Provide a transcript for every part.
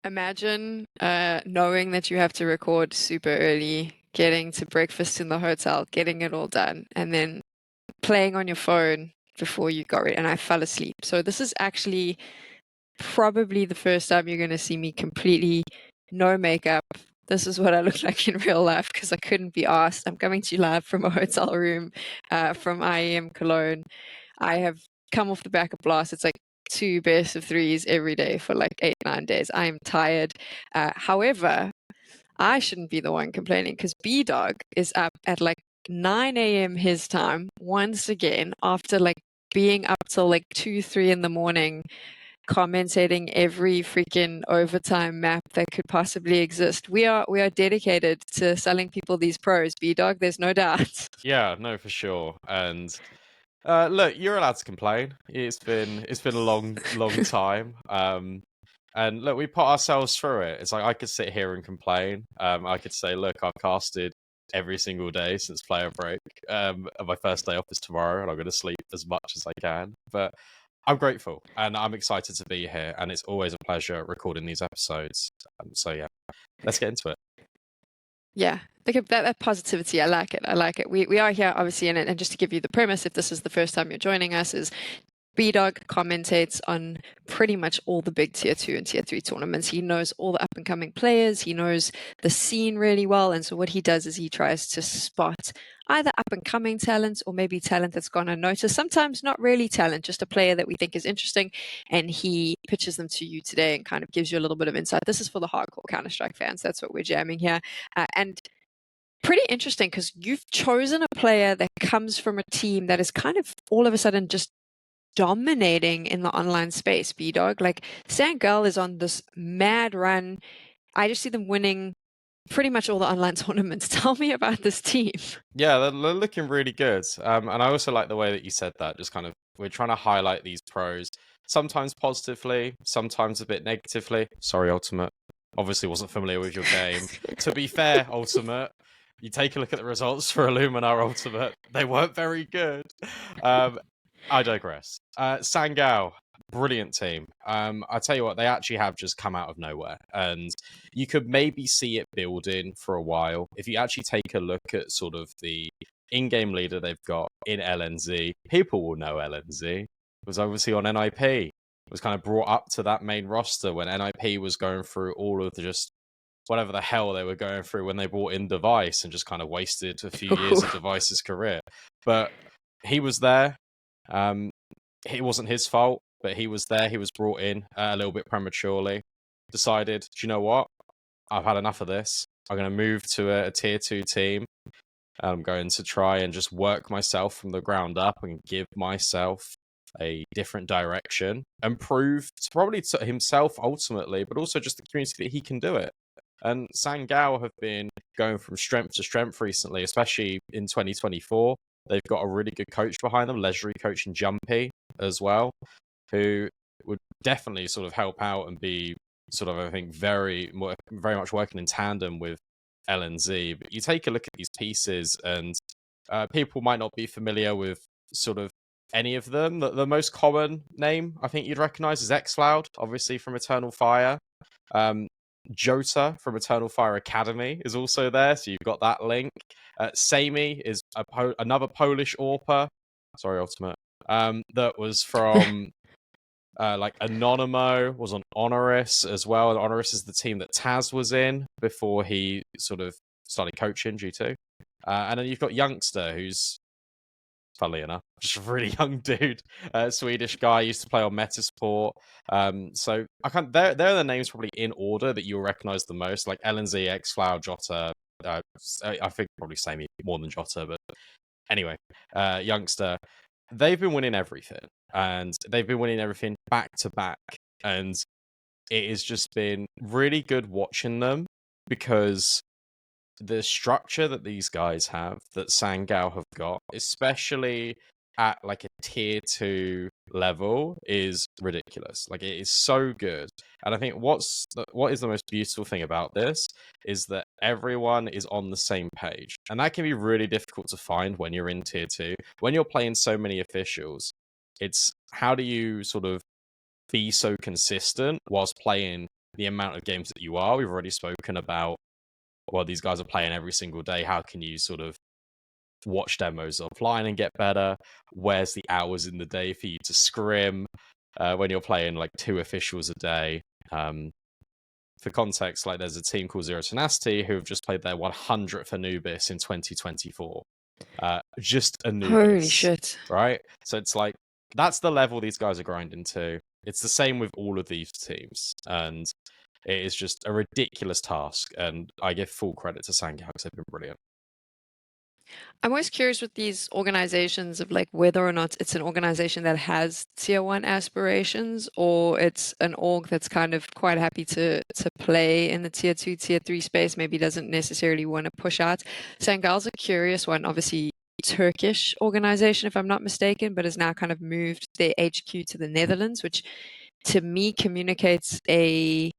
Imagine knowing that you have to record super early, getting to breakfast in the hotel, getting it all done, and then playing on your phone before you got ready. And I fell asleep. So this is actually probably the first time you're going to see me completely no makeup. This is what I look like in real life because I couldn't be asked. I'm coming to you live from a hotel room from IEM Cologne. I have come off the back of blast. It's like 2 best of 3s every day for like 8, 9 days. I am tired. However, I shouldn't be the one complaining because BDog is up at like 9 a.m. his time once again after like being up till like 2, 3 in the morning commentating every freaking overtime map that could possibly exist. We are dedicated to selling people these pros, BDog, there's no doubt. Yeah, no, for sure. And look, you're allowed to complain. It's been a long time. And look, we put ourselves through it. It's like I could sit here and complain. I could say, look, I've casted every single day since player break. And my first day off is tomorrow, and I'm going to sleep as much as I can. But I'm grateful, and I'm excited to be here. And it's always a pleasure recording these episodes. So yeah, let's get into it. Yeah, that positivity, I like it. I like it. We are here obviously in it, and just to give you the premise, if this is the first time you're joining us, is BDog commentates on pretty much all the big tier 2 and tier 3 tournaments. He knows all the up and coming players. He knows the scene really well. And so what he does is he tries to spot either up and coming talent or maybe talent that's gone unnoticed. Sometimes not really talent, just a player that we think is interesting. And he pitches them to you today and kind of gives you a little bit of insight. This is for the hardcore Counter-Strike fans. That's what we're jamming here. And pretty interesting because you've chosen a player that comes from a team that is kind of all of a sudden just dominating in the online space, BDog. Like Sangal is on this mad run. I just see them winning pretty much all the online tournaments. Tell me about this team. Yeah, they're looking really good. And I also like the way that you said that. Just kind of, we're trying to highlight these pros, sometimes positively, sometimes a bit negatively. Sorry, Ultimate. Obviously wasn't familiar with your game. To be fair, Ultimate, you take a look at the results for Illuminar Ultimate. They weren't very good. I digress. Sangal, brilliant team. I tell you what, they actually have just come out of nowhere, and you could maybe see it building for a while. If you actually take a look at sort of the in-game leader they've got in LNZ, people will know LNZ. It was obviously on NIP. It was kind of brought up to that main roster when NIP was going through all of the just whatever the hell they were going through when they brought in Device and just kind of wasted a few years of Device's career. But he was there. It wasn't his fault, but he was there. He was brought in a little bit prematurely. Decided, do you know what? I've had enough of this. I'm going to move to a tier 2 team. I'm going to try and just work myself from the ground up and give myself a different direction and prove probably to himself ultimately, but also just the community that he can do it. And Sangal have been going from strength to strength recently, especially in 2024. They've got a really good coach behind them, legendary coach in Jumpy as well, who would definitely sort of help out and be sort of, I think, very much working in tandem with LNZ. But you take a look at these pieces, and people might not be familiar with sort of any of them. The most common name I think you'd recognize is xCloud, obviously from Eternal Fire. Jota from Eternal Fire Academy is also there, so you've got that link. Samey is another Polish AWPer. Sorry, Ultimate. That was from like Anonymo, was on Honoris as well. And Honoris is the team that Taz was in before he sort of started coaching G2. And then you've got Youngster, who's, funnily enough, just a really young dude, Swedish guy, used to play on Metasport. So they're the names probably in order that you'll recognize the most, like LNZ, xCloud, Jota. I think probably Samey more than Jota, but anyway, Youngster. They've been winning everything, and they've been winning everything back to back, and it has just been really good watching them because the structure that these guys have, that Sangal have got, especially at like a tier 2 level, is ridiculous. Like, it is so good. And I think what is the most beautiful thing about this is that everyone is on the same page. And that can be really difficult to find when you're in tier 2. When you're playing so many officials, it's how do you sort of be so consistent whilst playing the amount of games that you are. We've already spoken about, well, these guys are playing every single day. How can you sort of watch demos offline and get better? Where's the hours in the day for you to scrim when you're playing like 2 officials a day? For context, like there's a team called Zero Tenacity who have just played their 100th Anubis in 2024. Just Anubis. Holy shit. Right? So it's like, that's the level these guys are grinding to. It's the same with all of these teams. And it is just a ridiculous task. And I give full credit to Sangal because they've been brilliant. I'm always curious with these organizations of like whether or not it's an organization that has tier one aspirations or it's an org that's kind of quite happy to play in the tier two, tier three space, maybe doesn't necessarily want to push out. Sangal's a curious one, obviously Turkish organization, if I'm not mistaken, but has now kind of moved their HQ to the Netherlands, which to me communicates a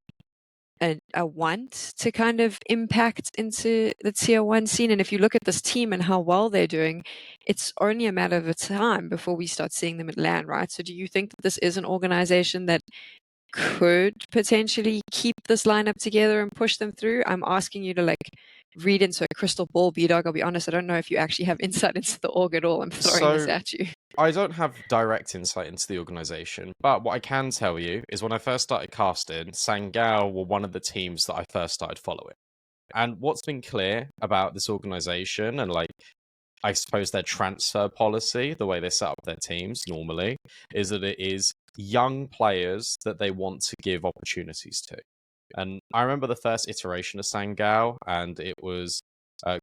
want to kind of impact into the tier one scene. And if you look at this team and how well they're doing, it's only a matter of time before we start seeing them at LAN, right? So do you think that this is an organization that could potentially keep this lineup together and push them through? I'm asking you to like read into a crystal ball, BDog. I'll be honest, I don't know if you actually have insight into the org at all. I'm throwing this at you. I don't have direct insight into the organization, but what I can tell you is when I first started casting, Sangal were one of the teams that I first started following. And what's been clear about this organization and like, I suppose their transfer policy, the way they set up their teams normally, is that it is young players that they want to give opportunities to. And I remember the first iteration of Sangal, and it was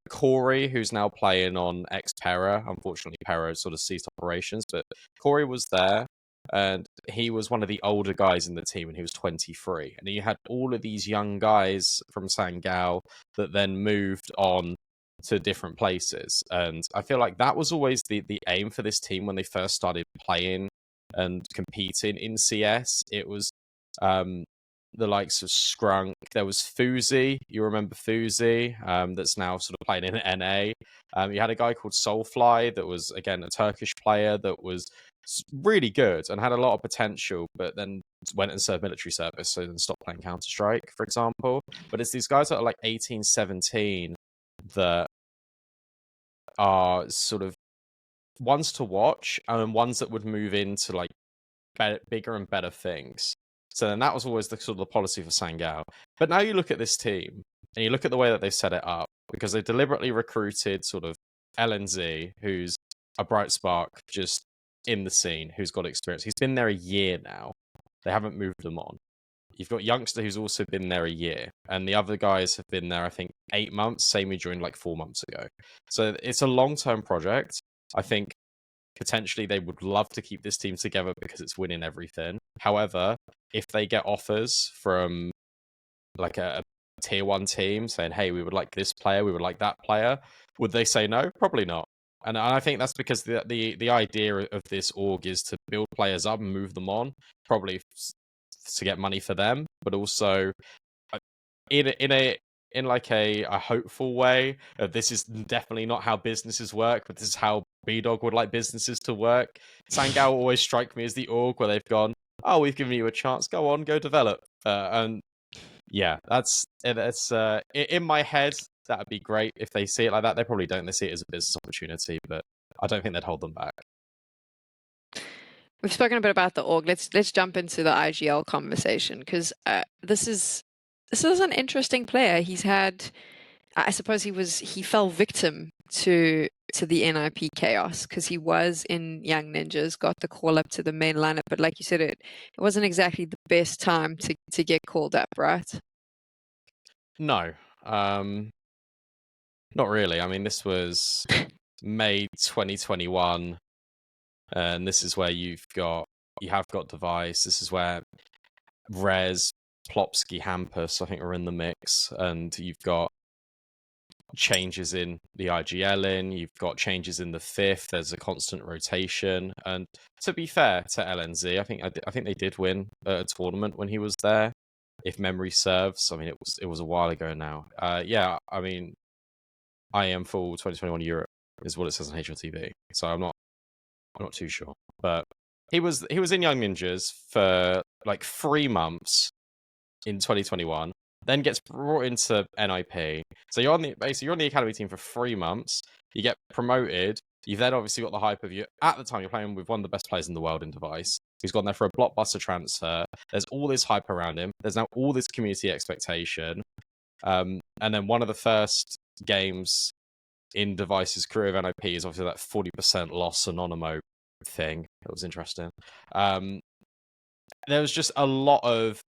Corey, who's now playing on Xpera. Unfortunately, Pera sort of ceased operations, but Corey was there, and he was one of the older guys in the team, and he was 23. And you had all of these young guys from Sangal that then moved on to different places. And I feel like that was always the aim for this team when they first started playing and competing in CS. It was the likes of Scrunk. There was Fuzi. You remember Fuzi? That's now sort of playing in NA. You had a guy called Soulfly that was, again, a Turkish player that was really good and had a lot of potential, but then went and served military service, so then stopped playing Counter-Strike, for example. But it's these guys that are like 18, 17 that are sort of ones to watch and ones that would move into like bigger and better things. So then that was always the sort of the policy for Sangal. But now you look at this team and you look at the way that they set it up, because they deliberately recruited sort of LNZ, who's a bright spark just in the scene, who's got experience. He's been there a year now. They haven't moved him on. You've got Youngster, who's also been there a year, and the other guys have been there, I think, 8 months. Sammy joined like 4 months ago. So it's a long-term project. I think potentially they would love to keep this team together because it's winning everything. However, if they get offers from like a tier one team saying, hey, we would like this player, we would like that player, would they say no? Probably not. And I think that's because the idea of this org is to build players up and move them on, probably to get money for them, but also in like a hopeful way. This is definitely not how businesses work, but this is how BDog would like businesses to work. Sangal always strike me as the org where they've gone, oh, we've given you a chance, go on, go develop. And yeah, that's in my head. That would be great if they see it like that. They probably don't. They see it as a business opportunity, but I don't think they'd hold them back. We've spoken a bit about the org. Let's jump into the IGL conversation, because this is an interesting player. He's had, I suppose he fell victim to the NIP chaos because he was in Young Ninjas, got the call up to the main lineup, but like you said, it wasn't exactly the best time to get called up, right? No, not really. I mean, this was May 2021, and this is where you have got Device. This is where Rez, Plopsky, Hampus, I think, are in the mix, and you've got changes in the IGL you've got changes in the fifth. There's a constant rotation, and to be fair to LNZ, I think they did win a tournament when he was there, if memory serves. I mean, it was a while ago now. Yeah, I mean, I am full 2021 Europe is what it says on HLTV, so I'm not too sure, but he was in Young Ninjas for like 3 months, in 2021, then gets brought into NIP. So you're on the academy team for 3 months. You get promoted. You've then obviously got the hype of you. At the time, you're playing with one of the best players in the world in Device. He's gone there for a blockbuster transfer. There's all this hype around him. There's now all this community expectation. And then one of the first games in Device's career of NIP is obviously that 40% loss anonymo thing. It was interesting. There was just a lot of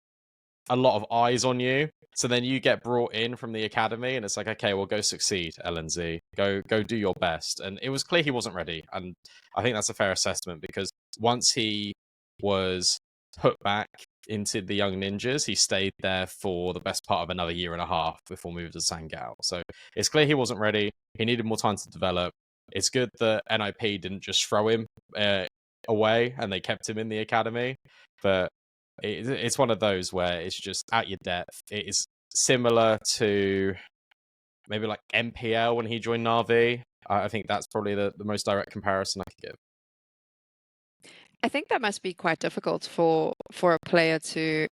eyes on you. So then you get brought in from the academy, and it's like, okay, well, go succeed, LNZ. Go do your best. And it was clear he wasn't ready, and I think that's a fair assessment, because once he was put back into the Young Ninjas, he stayed there for the best part of another year and a half before moving to Sangal. So it's clear he wasn't ready. He needed more time to develop. It's good that NIP didn't just throw him away and they kept him in the academy, but it's one of those where it's just at your depth. It is similar to maybe like MPL when he joined Na'Vi. I think that's probably the most direct comparison I could give. I think that must be quite difficult for a player to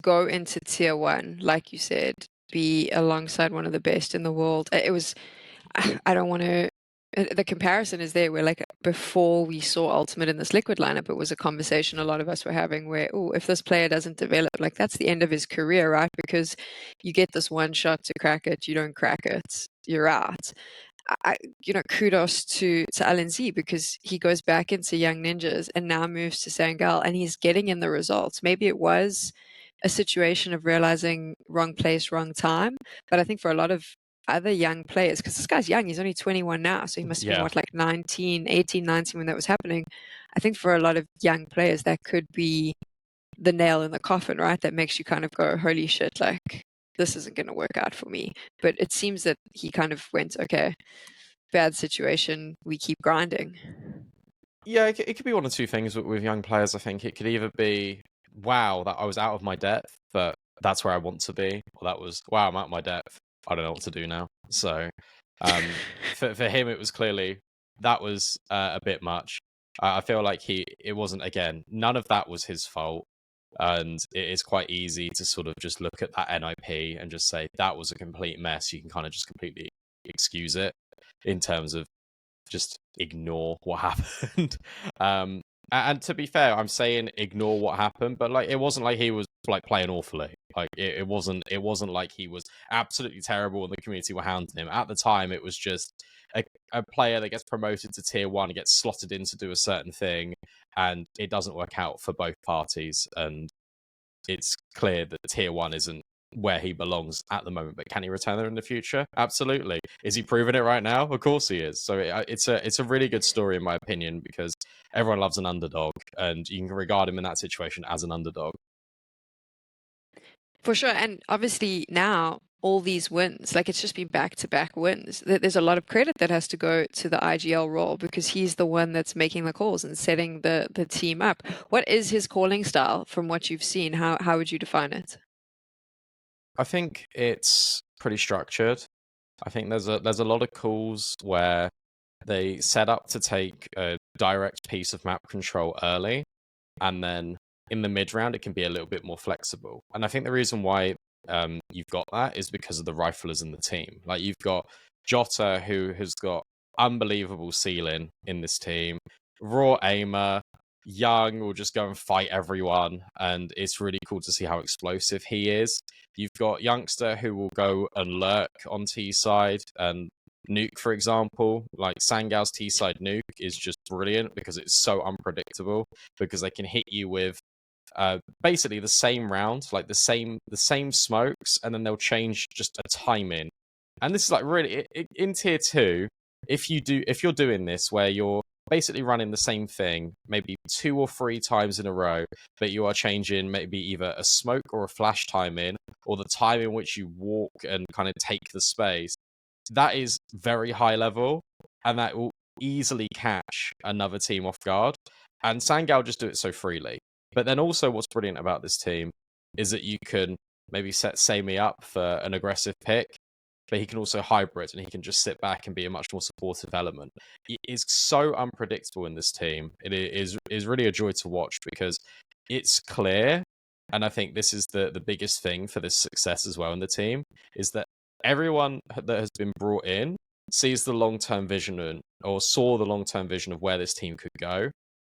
go into tier 1, like you said, be alongside one of the best in the world. It was, I don't want to, the comparison is there where, like, before we saw Ultimate in this Liquid lineup, it was a conversation a lot of us were having where, oh, if this player doesn't develop, like, that's the end of his career, right? Because you get this one shot to crack it, you don't crack it, you're out. Kudos to LNZ, because he goes back into Young Ninjas and now moves to Sangal, and he's getting in the results. Maybe it was a situation of realizing wrong place, wrong time, but I think for a lot of other young players, because this guy's young, he's only 21 now, so he must have been, what, like 18, 19 when that was happening. I think for a lot of young players, that could be the nail in the coffin, right? That makes you kind of go, holy shit, like, this isn't going to work out for me. But it seems that he kind of went, okay, bad situation, we keep grinding. Yeah, it could be one of two things with young players. I think it could either be, wow, that I was out of my depth, but that's where I want to be, or that was, wow, I'm out of my depth, I don't know what to do now. So for him, it was clearly that was a bit much. I feel like it wasn't, again, none of that was his fault. And it is quite easy to sort of just look at that NIP and just say that was a complete mess. You can kind of just completely excuse it in terms of just ignore what happened. And to be fair, I'm saying ignore what happened, but like, it wasn't like he was like playing awfully. Like it wasn't like he was absolutely terrible and the community were hounding him. At the time, it was just a player that gets promoted to tier 1 and gets slotted in to do a certain thing, and it doesn't work out for both parties. And it's clear that tier 1 isn't where he belongs at the moment, but can he return there in the future? Absolutely. Is he proving it right now? Of course he is. So it's a really good story in my opinion, because everyone loves an underdog, and you can regard him in that situation as an underdog. For sure. And obviously now all these wins, like, it's just been back-to-back wins. There's a lot of credit that has to go to the IGL role, because he's the one that's making the calls and setting the team up. What is his calling style from what you've seen? How would you define it? I think it's pretty structured. I think there's a lot of calls where they set up to take a direct piece of map control early, and then in the mid round it can be a little bit more flexible. And I think the reason why you've got that is because of the riflers in the team. Like, you've got Jota, who has got unbelievable ceiling in this team, raw aimer, young, will just go and fight everyone, and it's really cool to see how explosive he is. You've got youngster who will go and lurk on T side, and nuke, for example, like Sangal's T side nuke is just brilliant because it's so unpredictable, because they can hit you with basically the same round, like the same smokes, and then they'll change just a timing. And this is like really in tier 2, if you're doing this where you're basically running the same thing maybe 2 or 3 times in a row, but you are changing maybe either a smoke or a flash timing, or the time in which you walk and kind of take the space, that is very high level, and that will easily catch another team off guard. And Sangal just do it so freely. But then also what's brilliant about this team is that you can maybe set Sammy up for an aggressive pick, but he can also hybrid, and he can just sit back and be a much more supportive element. It is so unpredictable in this team. It is really a joy to watch, because it's clear and I think this is the biggest thing for this success as well in the team, is that everyone that has been brought in sees the long-term vision or saw the long-term vision of where this team could go,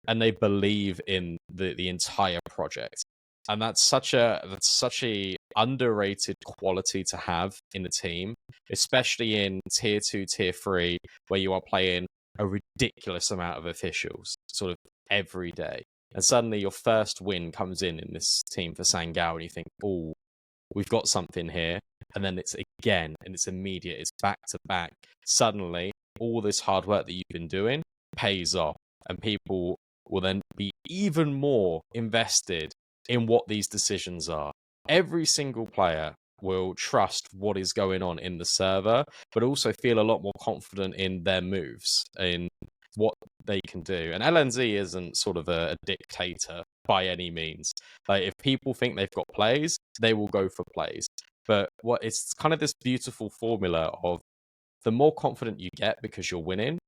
and they believe in the entire project. And that's such a underrated quality to have in the team, especially in tier 2, tier 3, where you are playing a ridiculous amount of officials sort of every day. And suddenly your first win comes in this team for Sangal, and you think, oh, we've got something here. And then it's again, and it's immediate, it's back to back. Suddenly, all this hard work that you've been doing pays off, and people will then be even more invested in what these decisions are. Every single player will trust what is going on in the server, but also feel a lot more confident in their moves, in what they can do. And LNZ isn't sort of a dictator by any means. Like, if people think they've got plays, they will go for plays. But what it's kind of this beautiful formula of the more confident you get because you're winning,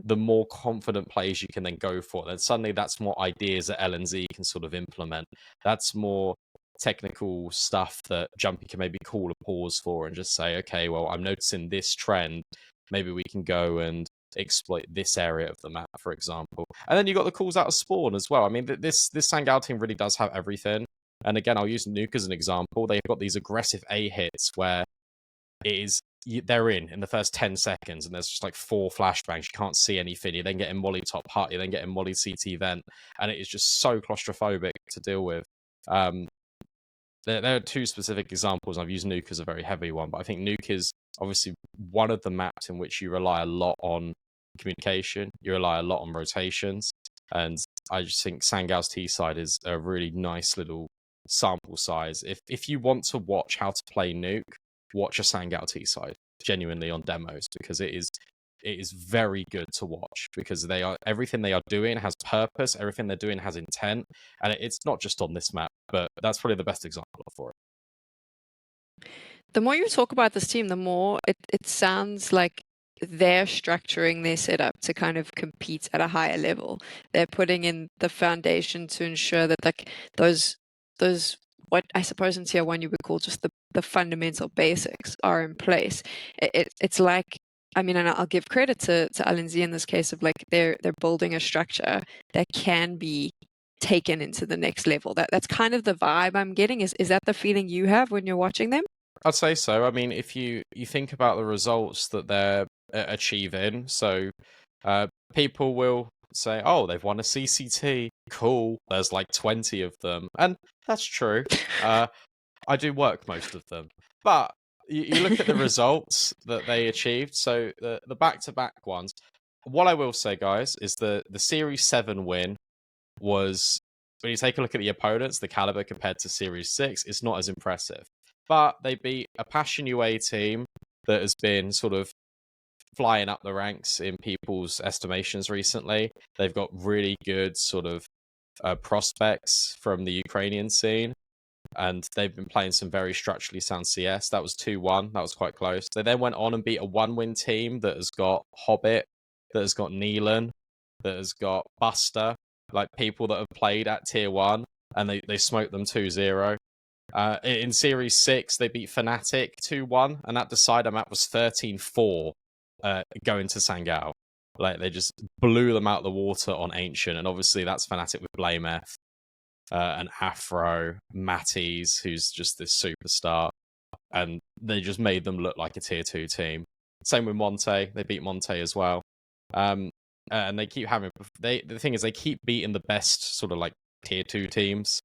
the more confident plays you can then go for. Then suddenly that's more ideas that LNZ can sort of implement. That's more technical stuff that Jumpy can maybe call a pause for and just say, okay, well, I'm noticing this trend. Maybe we can go and exploit this area of the map, for example. And then you got the calls out of spawn as well. I mean, this Sangal team really does have everything. And again, I'll use Nuke as an example. They've got these aggressive A hits where it is they're in the first 10 seconds, and there's just like 4 flashbangs. You can't see anything. You then get in molly top hut. You then get in molly CT vent, and it is just so claustrophobic to deal with. There are 2 specific examples. I've used Nuke as a very heavy one, but I think Nuke is obviously one of the maps in which you rely a lot on communication. You rely a lot on rotations, and I just think Sangal's T side is a really nice little sample size. If you want to watch how to play Nuke, watch a Sangal T side genuinely on demos, because it is very good to watch, because everything they are doing has purpose, everything they're doing has intent, and it's not just on this map, but that's probably the best example for it. The more you talk about this team, the more it sounds like they're structuring their setup to kind of compete at a higher level. They're putting in the foundation to ensure that like those what I suppose in tier 1 you would call just the fundamental basics are in place. It's like, I mean, and I'll give credit to LNZ in this case of like they're building a structure that can be taken into the next level. That's kind of the vibe I'm getting. Is that the feeling you have when you're watching them? I'd say so. I mean, if you think about the results that they're achieving, so people will say, oh, they've won a CCT. Cool. There's like 20 of them. And that's true. I do work most of them. But you look at the results that they achieved. So the back-to-back ones. What I will say, guys, is the Series 7 win was, when you take a look at the opponents, the caliber compared to Series 6, it's not as impressive. But they beat a Passion UA team that has been sort of flying up the ranks in people's estimations recently. They've got really good sort of prospects from the Ukrainian scene, and they've been playing some very structurally sound CS. That was 2-1. That was quite close. They then went on and beat a 1-win team that has got Hobbit, that has got Neelan, that has got Buster, like people that have played at tier 1, and they smoked them 2-0. In Series 6, they beat Fnatic 2-1, and that decider map was 13-4 going to Sangal. Like, they just blew them out of the water on Ancient, and obviously that's Fnatic with Blameth, and Afro, Matties, who's just this superstar, and they just made them look like a tier 2 team. Same with Monte, they beat Monte as well. And they keep having, the thing is, they keep beating the best sort of like tier 2 teams.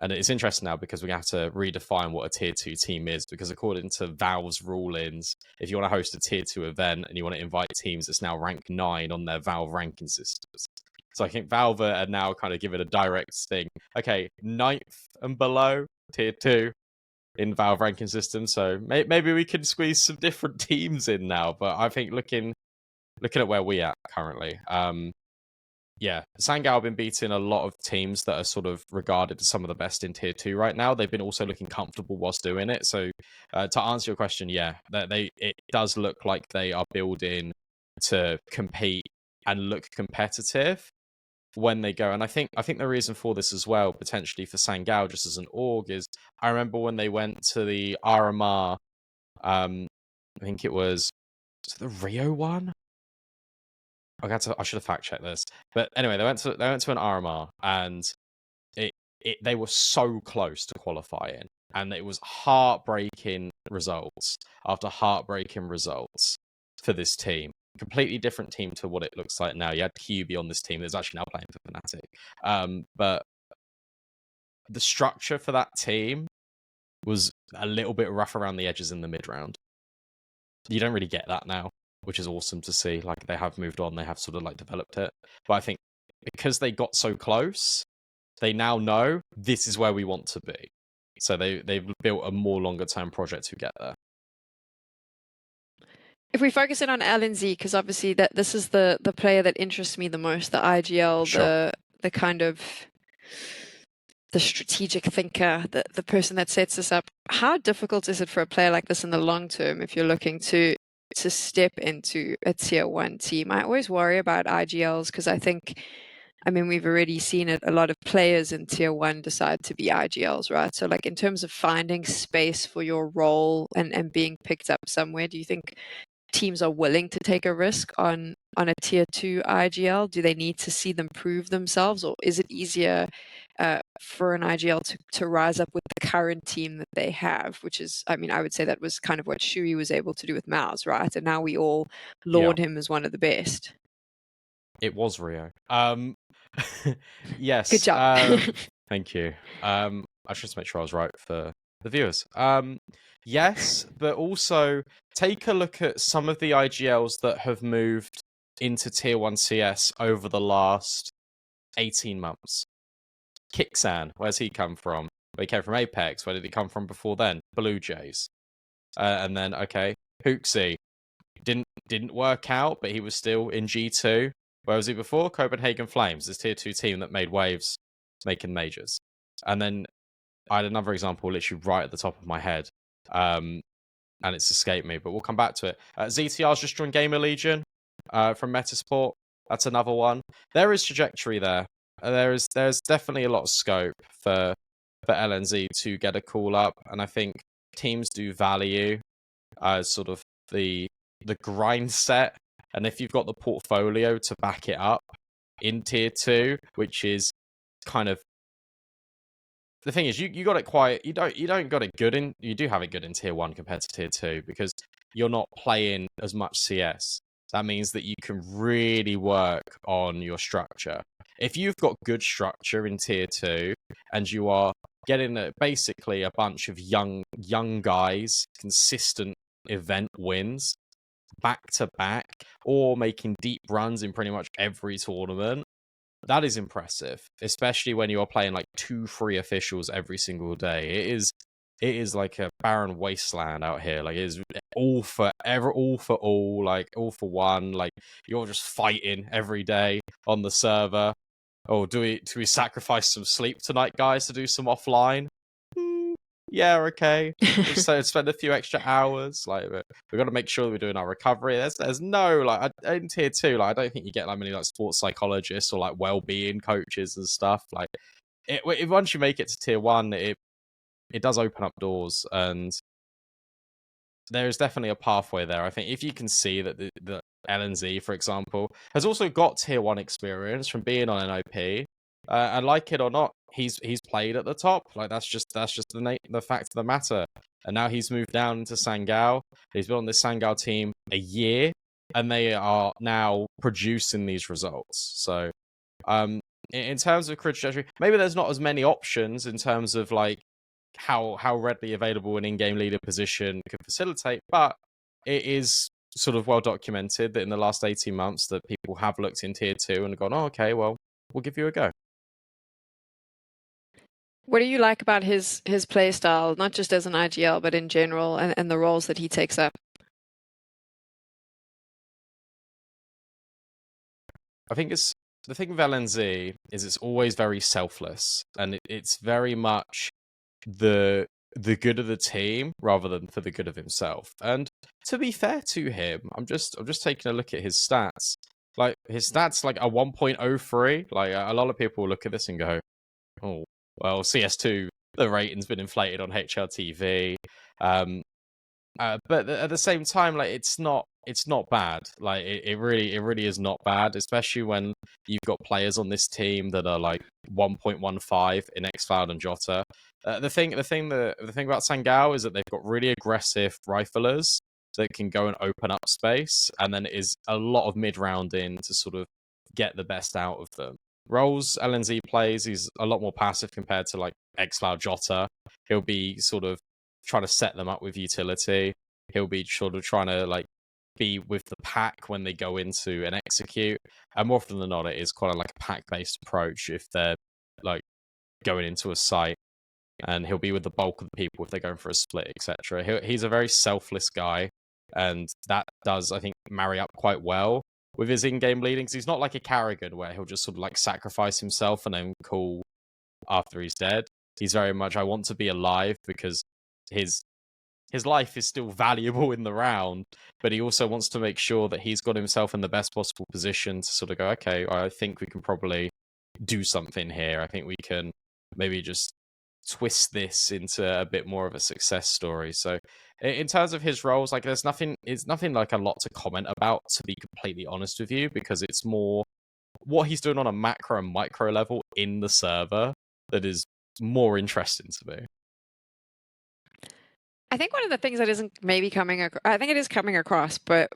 And it's interesting now because we're going to have to redefine what a tier 2 team is, because according to Valve's rulings, if you want to host a tier 2 event and you want to invite teams, it's now rank 9 on their Valve ranking systems. So I think Valve are now kind of giving a direct thing. Okay, 9th and below, tier 2 in Valve ranking system. So maybe we can squeeze some different teams in now. But I think looking at where we are currently, yeah, Sangal have been beating a lot of teams that are sort of regarded as some of the best in tier 2 right now. They've been also looking comfortable whilst doing it. So to answer your question, yeah, it does look like they are building to compete and look competitive. when they go. And I think the reason for this as well, potentially for Sangal, just as an org, is I remember when they went to the RMR. I think it was the Rio one. I should have fact checked this, but anyway, they went to an RMR, and they were so close to qualifying, and it was heartbreaking results after heartbreaking results for this team. Completely different team to what it looks like now. You had QB on this team that's actually now playing for Fnatic. But the structure for that team was a little bit rough around the edges in the mid round. You don't really get that now, which is awesome to see. Like, they have moved on, they have sort of like developed it. But I think because they got so close, they now know this is where we want to be. So they've built a more longer term project to get there. If we focus in on LNZ, because obviously this is the player that interests me the most, the IGL, Sure. the kind of the strategic thinker, the person that sets this up. How difficult is it for a player like this in the long term if you're looking to step into a tier 1 team? I always worry about IGLs because I mean, we've already seen it. A lot of players in tier 1 decide to be IGLs, right? So like in terms of finding space for your role and being picked up somewhere, do you think teams are willing to take a risk on a tier 2 IGL? Do they need to see them prove themselves, or is it easier for an IGL to rise up with the current team that they have, which is, I mean, I would say that was kind of what Shui was able to do with Mouse, right? And now we all laud him as one of the best. It was Rio. Yes. Good job. Thank you. I should just make sure I was right for the viewers. Yes, but also take a look at some of the IGLs that have moved into Tier 1 CS over the last 18 months. Kixan, where's he come from? Well, he came from Apex. Where did he come from before then? Blue Jays. And then, okay, Hooksy. Didn't work out, but he was still in G2. Where was he before? Copenhagen Flames, this tier 2 team that made waves, making majors. And then I had another example literally right at the top of my head. And it's escaped me, but we'll come back to it. ZTR's just joined Gamer Legion from Metasport. That's another one. There is trajectory there. There's definitely a lot of scope for LNZ to get a call up, and I think teams do value sort of the grind set, and if you've got the portfolio to back it up in tier 2, which is kind of the thing is, you got it quite. You don't got it good in. You do have it good in tier 1 compared to tier 2 because you're not playing as much CS. That means that you can really work on your structure. If you've got good structure in tier 2 and you are getting basically a bunch of young guys, consistent event wins back to back, or making deep runs in pretty much every tournament, that is impressive, especially when you are playing like 2-3 officials every single day. It is like a barren wasteland out here. Like, it is all for like all for one. Like, you're just fighting every day on the server. Oh, do we sacrifice some sleep tonight, guys, to do some offline? Yeah, okay. So spend a few extra hours. Like, we've got to make sure that we're doing our recovery. There's no like in tier 2. Like, I don't think you get like many like sports psychologists or like well-being coaches and stuff. Like, once you make it to tier 1, it does open up doors, and there is definitely a pathway there. I think if you can see that the LNZ, for example, has also got tier 1 experience from being on NOP. And like it or not, he's played at the top. Like, that's just the fact of the matter. And now he's moved down to Sangal. He's been on this Sangal team a year, and they are now producing these results. So, in terms of career trajectory, maybe there's not as many options in terms of like how readily available an in-game leader position could facilitate, but it is sort of well documented that in the last 18 months that people have looked in tier 2 and gone, oh, okay, well, we'll give you a go. What do you like about his play style, not just as an IGL, but in general, and the roles that he takes up? I think it's the thing with LNZ is it's always very selfless, and it's very much the good of the team rather than for the good of himself. And to be fair to him, I'm just taking a look at his stats. Like his stats like a 1.03. Like a lot of people look at this and go, "Oh, well, CS2, the rating's been inflated on HLTV." Um, but at the same time, like it's not bad. Like it really is not bad, especially when you've got players on this team that are like 1.15 in xCloud and Jota. The thing about Sangal is that they've got really aggressive riflers that can go and open up space, and then it is a lot of mid rounding to sort of get the best out of them. Roles LNZ plays, he's a lot more passive compared to like xCloud Jota. He'll be sort of trying to set them up with utility. He'll be sort of trying to like be with the pack when they go into an execute. And more often than not, it is kind of like a pack based approach if they're like going into a site. And he'll be with the bulk of the people if they're going for a split, etc. He's a very selfless guy, and that does, I think, marry up quite well with his in-game leading. Because he's not like a Carrigan where he'll just sort of like sacrifice himself and then call after he's dead. He's very much, I want to be alive because his life is still valuable in the round, but he also wants to make sure that he's got himself in the best possible position to sort of go, okay, I think we can probably do something here. I think we can maybe just twist this into a bit more of a success story. So in terms of his roles, like it's nothing like a lot to comment about, to be completely honest with you, because it's more what he's doing on a macro and micro level in the server that is more interesting to me. I think one of the things that isn't maybe coming across, I think it is coming across, but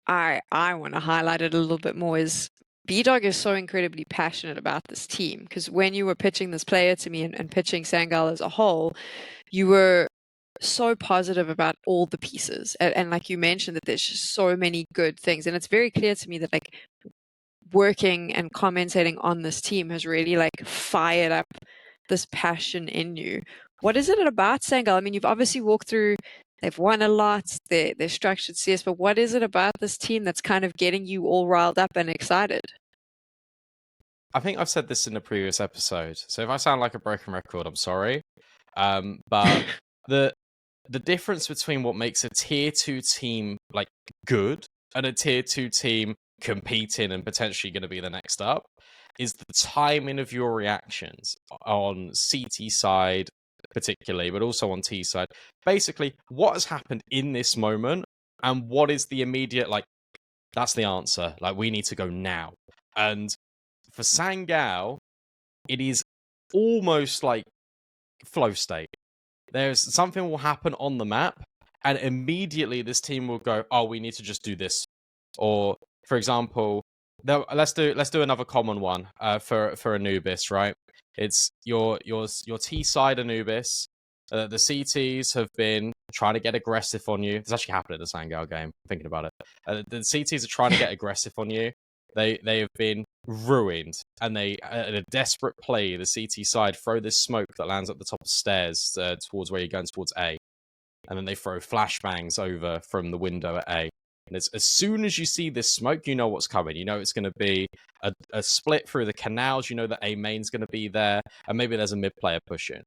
I want to highlight it a little bit more is BDog is so incredibly passionate about this team, because when you were pitching this player to me and pitching Sangal as a whole, you were so positive about all the pieces. And like you mentioned, that there's just so many good things. And it's very clear to me that like working and commentating on this team has really like fired up this passion in you. What is it about Sangal? I mean, you've obviously walked through, they've won a lot, they're structured CS, but what is it about this team that's kind of getting you all riled up and excited? I think I've said this in a previous episode, so if I sound like a broken record, I'm sorry. But the difference between what makes a tier 2 team like good and a tier 2 team competing and potentially going to be the next up is the timing of your reactions on CT side particularly, but also on T side. Basically, what has happened in this moment and what is the immediate, like, that's the answer. Like, we need to go now. And for Sangal, it is almost like flow state. There's something will happen on the map, and immediately this team will go, "Oh, we need to just do this." Or, for example, let's do another common one for Anubis, right? It's your T side Anubis. The CTs have been trying to get aggressive on you. This actually happened in the Sangal game. Thinking about it, the CTs are trying to get aggressive on you. They have been ruined, and they, in a desperate play, the CT side throw this smoke that lands at the top of stairs towards where you're going, towards A, and then they throw flashbangs over from the window at A. And it's, as soon as you see this smoke, you know what's coming. You know it's going to be a split through the canals. You know that A main's going to be there, and maybe there's a mid player pushing.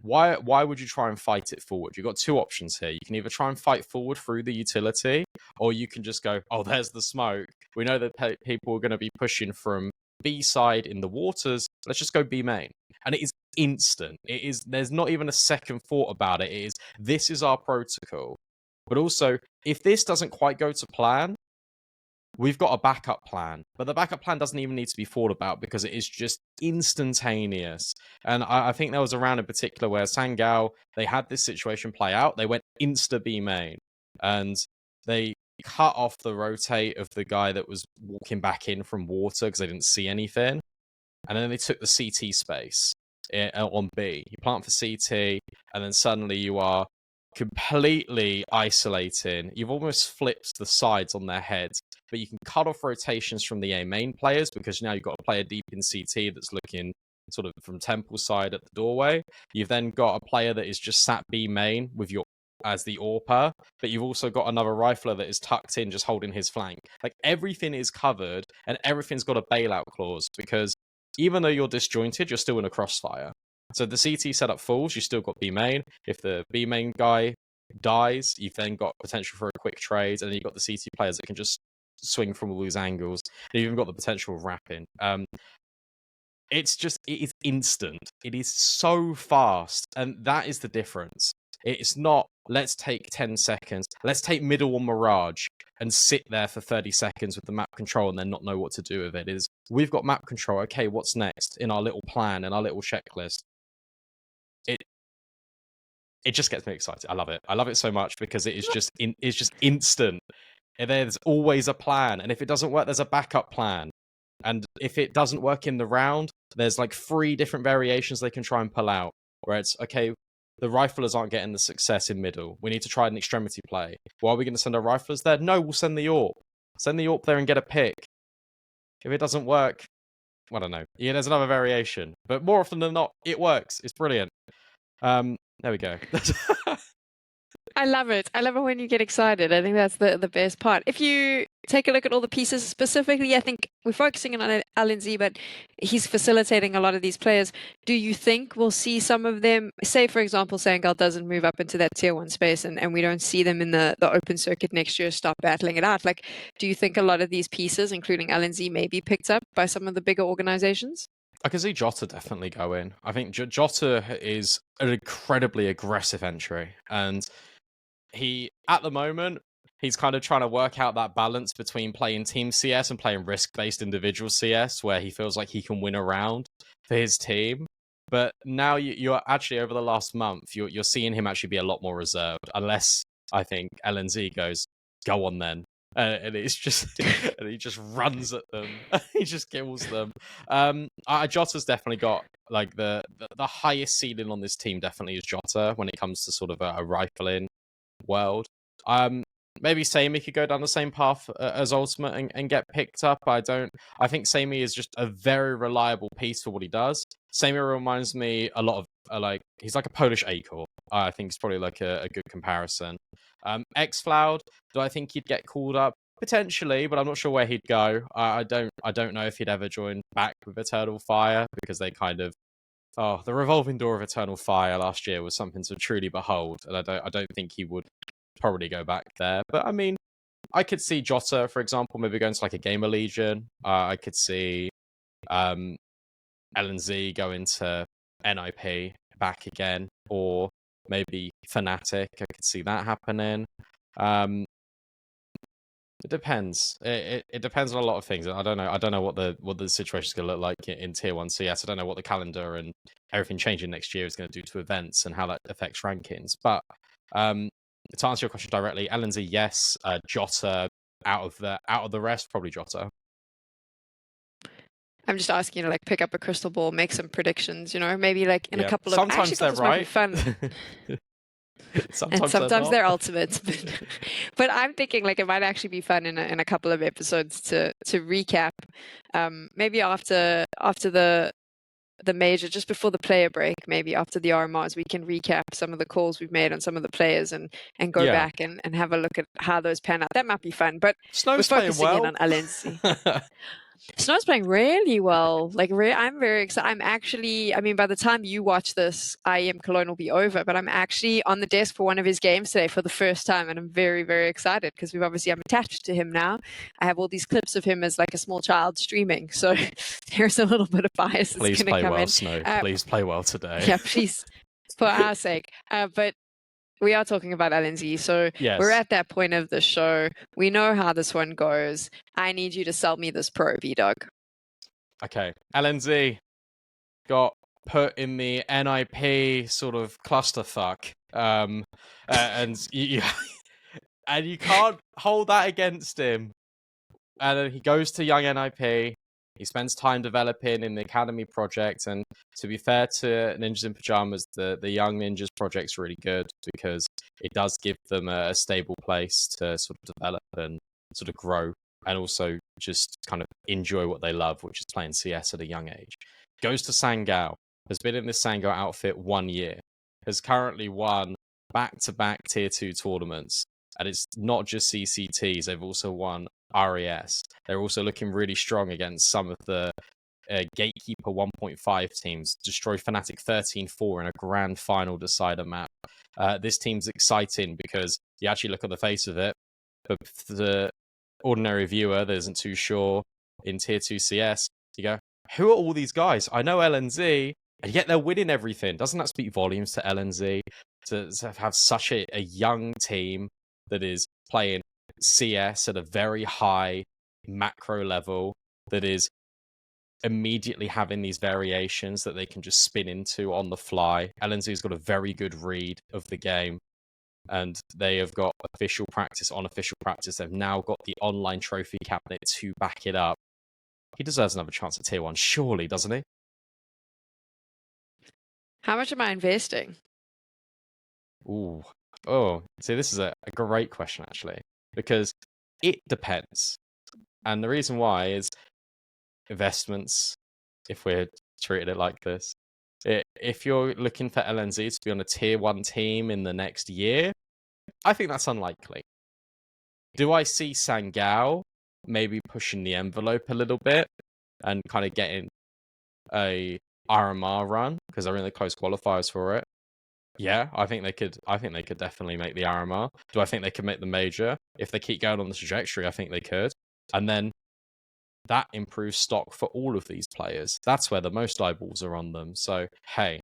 Why would you try and fight it forward? You've got two options here. You can either try and fight forward through the utility, or you can just go, oh, there's the smoke. We know that people are going to be pushing from B side in the waters. Let's just go B main. And it is instant. There's not even a second thought about it. This is our protocol. But also, if this doesn't quite go to plan, we've got a backup plan, but the backup plan doesn't even need to be thought about because it is just instantaneous. And I think there was a round in particular where Sangal, they had this situation play out. They went insta B main, and they cut off the rotate of the guy that was walking back in from water because they didn't see anything. And then they took the CT space on B. You plant for CT, and then suddenly you are completely isolating. You've almost flipped the sides on their heads, but you can cut off rotations from the A main players because now you've got a player deep in CT that's looking sort of from temple side at the doorway. You've then got a player that is just sat B main with your as the AWPer, but you've also got another rifler that is tucked in just holding his flank. Like, everything is covered and everything's got a bailout clause because even though you're disjointed, you're still in a crossfire. So the CT setup falls, you still got B main. If the B main guy dies, you've then got potential for a quick trade, and then you've got the CT players that can just swing from all these angles. They've even got the potential of wrapping. It is instant. It is so fast, and that is the difference. It's not, let's take 10 seconds, let's take middle on Mirage and sit there for 30 seconds with the map control and then not know what to do with it. It is, we've got map control, okay, what's next in our little plan, in our little checklist? It just gets me excited. I love it. I love it so much because it's just instant. There's always a plan, and if it doesn't work, there's a backup plan. And if it doesn't work in the round, there's like 3 different variations they can try and pull out. Where it's, okay, the riflers aren't getting the success in middle. We need to try an extremity play. Well, are we going to send our riflers there? No, we'll send the AWP. Send the AWP there and get a pick. If it doesn't work, I don't know. Yeah, there's another variation. But more often than not, it works. It's brilliant. There we go. I love it. I love it when you get excited. I think that's the best part. If you take a look at all the pieces specifically, I think we're focusing on LNZ, but he's facilitating a lot of these players. Do you think we'll see some of them, say, for example, Sangal doesn't move up into that tier 1 space and we don't see them in the open circuit next year, start battling it out? Like, do you think a lot of these pieces, including LNZ, may be picked up by some of the bigger organizations? I can see Jota definitely go in. I think Jota is an incredibly aggressive entry, and he, at the moment, he's kind of trying to work out that balance between playing team CS and playing risk-based individual CS, where he feels like he can win a round for his team. But now you're actually, over the last month, you're seeing him actually be a lot more reserved, unless I think LNZ goes, go on then. And it's just, and he just runs at them. He just kills them. Jota's definitely got like the highest ceiling on this team. Definitely is Jota when it comes to sort of a rifling world. Maybe Sammy could go down the same path as Ultimate and get picked up. I think Sammy is just a very reliable piece for what he does. Sammy reminds me a lot of he's like a Polish Acor. I think it's probably like a good comparison. Xfloud, do I think he'd get called up? Potentially, but I'm not sure where he'd go. I don't know if he'd ever join back with Eternal Fire, because they kind of, the revolving door of Eternal Fire last year was something to truly behold, and I don't think he would probably go back there. But I mean, I could see Jota, for example, maybe going to like a Gamer Legion. I could see LNZ going to NIP back again, or maybe Fnatic. I could see that happening. It depends. It depends on a lot of things. I don't know what the situation is going to look like in Tier 1 CS. I don't know what the calendar and everything changing next year is going to do to events and how that affects rankings. But to answer your question directly, LNZ, yes. Jota, out of the rest, probably Jota. I'm just asking you to like pick up a crystal ball, make some predictions, maybe like in a couple of... Sometimes they're right. Fun. Sometimes they're ultimates, but I'm thinking like it might actually be fun in a couple of episodes to recap, maybe after the major, just before the player break, maybe after the RMRs, we can recap some of the calls we've made on some of the players and go back and have a look at how those pan out. That might be fun, but Snow's we're focusing playing well. in on LNC. Snow's playing really well. Like, I'm very excited. I'm actually, by the time you watch this, IEM Cologne will be over, but I'm actually on the desk for one of his games today for the first time, and I'm very, very excited because I'm attached to him now. I have all these clips of him as like a small child streaming, so there's a little bit of bias that's going to come in. Please play well, Snow. Please play well today. Yeah, please, for our sake. But we are talking about LNZ, so yes. We're at that point of the show. We know how this one goes. I need you to sell me this pro, BDog. Okay, LNZ got put in the NIP sort of clusterfuck, and you and you can't hold that against him. And then he goes to young NIP. He spends time developing in the Academy project, and to be fair to Ninjas in Pajamas, the Young Ninjas project's really good because it does give them a stable place to sort of develop and sort of grow, and also just kind of enjoy what they love, which is playing CS at a young age. Goes to Sangal, has been in this Sangal outfit 1 year, has currently won back-to-back Tier 2 tournaments, and it's not just CCTs, they've also won RES. They're also looking really strong against some of the Gatekeeper 1.5 teams. Destroy Fnatic 13-4 in a grand final decider map. This team's exciting because you actually look at the face of it. The ordinary viewer that isn't too sure in Tier 2 CS, you go, who are all these guys? I know LNZ, and yet they're winning everything. Doesn't that speak volumes to LNZ? To have such a young team that is playing CS at a very high macro level, that is immediately having these variations that they can just spin into on the fly. LNZ's got a very good read of the game, and they have got official practice on official practice. They've now got the online trophy cabinet to back it up. He deserves another chance at Tier 1, surely, doesn't he? How much am I investing? Ooh. Oh, see, this is a great question, actually, because it depends. And the reason why is investments, if we're treating it like this. If you're looking for LNZ to be on a Tier 1 team in the next year, I think that's unlikely. Do I see Sangal maybe pushing the envelope a little bit and kind of getting a RMR run, because they're in the close qualifiers for it? Yeah, I think they could definitely make the RMR. Do I think they could make the major? If they keep going on the trajectory, I think they could. And then that improves stock for all of these players. That's where the most eyeballs are on them. So, hey,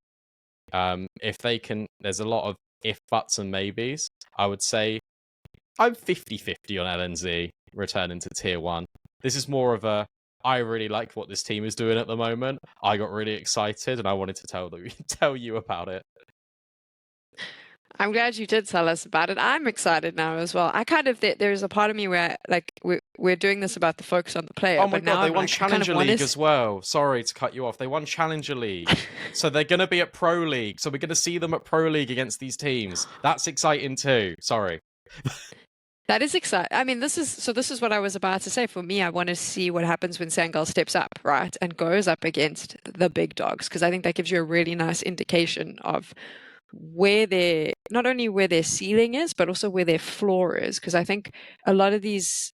if they can, there's a lot of if, buts, and maybes. I would say I'm 50-50 on LNZ returning to Tier 1. This is more of a, I really like what this team is doing at the moment. I got really excited, and I wanted to tell you about it. I'm glad you did tell us about it. I'm excited now as well. I kind of, there's a part of me where, like, we're doing this about the focus on the player. Oh my but god, now they I'm won like, Challenger League as well. Sorry to cut you off. They won Challenger League. So they're going to be at Pro League. So we're going to see them at Pro League against these teams. That's exciting too. Sorry. That is exciting. I mean, this is what I was about to say. For me, I want to see what happens when Sangal steps up, right, and goes up against the big dogs, because I think that gives you a really nice indication of where not only where their ceiling is, but also where their floor is. Because I think a lot of these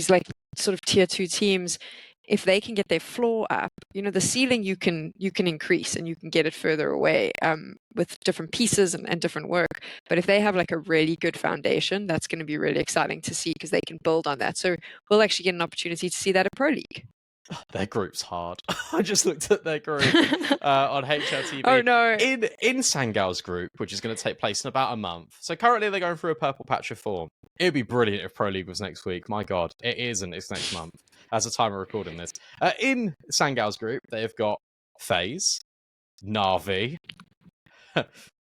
like sort of tier 2 teams, if they can get their floor up, the ceiling you can increase and you can get it further away with different pieces and different work. But if they have like a really good foundation, that's going to be really exciting to see, because they can build on that. So we'll actually get an opportunity to see that at Pro League. Their group's hard. I just looked at their group on HLTV. Oh no! In Sangal's group, which is going to take place in about a month. So currently they're going through a purple patch of form. It would be brilliant if Pro League was next week. My god, it isn't. It's next month. As the time of recording this. In Sangal's group, they've got FaZe, Na'Vi,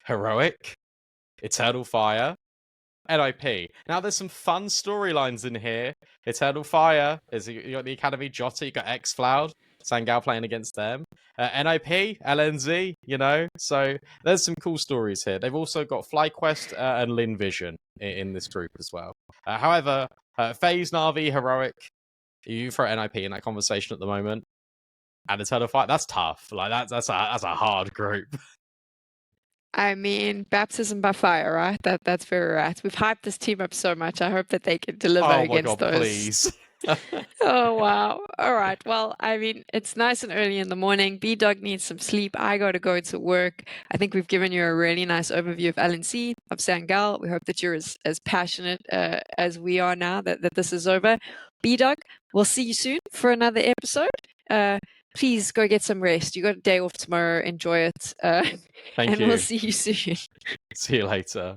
Heroic, Eternal Fire, NIP. Now, there's some fun storylines in here. Eternal Fire, you got the Academy Jota, you got X-Floud, Sangal playing against them. NIP, LNZ, so there's some cool stories here. They've also got FlyQuest and Lin Vision in this group as well. However, FaZe, Na'Vi, Heroic, you throw NIP in that conversation at the moment, and Eternal Fire, that's tough. Like that's a hard group. I mean, baptism by fire, right? That's where we're at. We've hyped this team up so much. I hope that they can deliver against those. Please. Oh, wow. All right. Well, I mean, it's nice and early in the morning. BDog needs some sleep. I got to go to work. I think we've given you a really nice overview of LNC, of Sangal. We hope that you're as passionate as we are now that this is over. BDog, we'll see you soon for another episode. Please go get some rest. You got a day off tomorrow. Enjoy it. Thank you. We'll see you soon. See you later.